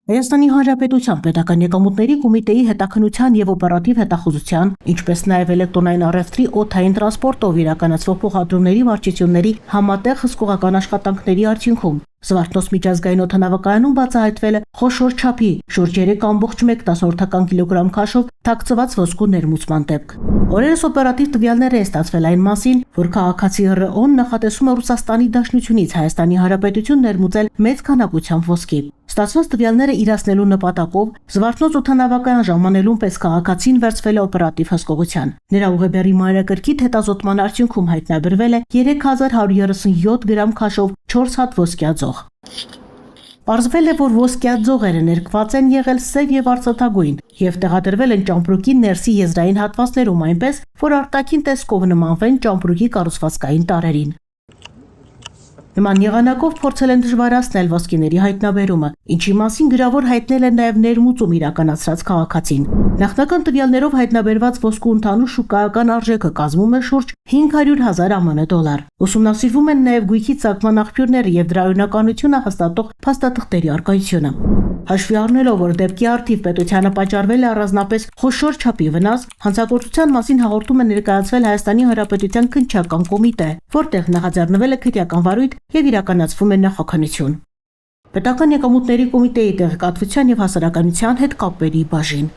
Հայաստանի Հանրապետության պետական եկամուտների կոմիտեի հետաքննության եւ օպերատիվ հետախուզության, ինչպես նաեւ էլեկտրոնային առևտրի օդային տրանսպորտով իրականացվող փոխադրումների վարչությունների համատեղ հսկողական աշխատանքների արդյունքում Զվարթնոց միջազգային օդանավակայանում բացահայտվել է խոշոր չափի շուրջ 3.1 կիլոգրամ քաշով թաքցված ոսկու ներմուծման դեպք։ Օրերս օպերատիվ տվյալներ են ստացվել այն մասին, որ քաղաքացի ՌՕ-ն նախատեսում է Ռուսաստանի Դաշնությունից Հայաստանի Հանրապետություն ներմուծել մեծ քանակությամբ ոսկի։ Ստացված տվյալները իրացնելու նպատակով Զվարթնոց օդանավակայան ժամանելուն պես քաղաքացին վերցվել է օպերատիվ հսկողության։ Նրա ուղեբեռի մանրակրկիտ հետազոտման արդյունքում հայտնաբերվել է 3137 գրամ քաշով 4 հատ ոսկյաձող։ Պարզվել է, որ ոսկյաձողերը ներկված են եղել սև եւ արծաթագույն եւ տեղադրվել են ճամպրուկի ներսի եզրային հատվածներում այնպես, որ արտաքին տեսքով նմանվեն ճամպրուկի կառուցվածքային տարրերին։ Նման եղանակով փորձել են դժվարացնել ոսկիների հայտնաբերումը, ինչի մասին գրավոր հայտնել է նաև ներմուծում իրականացրած քաղաքացին։ Նախնական տվյալներով հայտնաբերված ոսկու ընդհանուր շուկայական արժեքը կազմում է շուրջ 500,000 ԱՄՆ դոլար։ Ուսումնասիրվում են նաև գույքի ծագման աղբյուրները եւ դրա օրինականությունը հաստատող փաստաթղթերի առկայությունը։ Հաշվի առնելով, որ դեպքի առթիվ պետությանը պատճառվել է առանձնապես խոշոր չափի վնաս, հանցագործության մասին հաղորդում է ներկայացվել Հայաստանի Հանրապետության քննչական կոմիտե, որտեղ նախաձեռնվել է քրեական վարույթ եւ իրականացվում է նախաքննություն։ Պետական եկամուտների կոմիտեի տեղեկատվության եւ հասարակայնության հետ կապերի բաժին։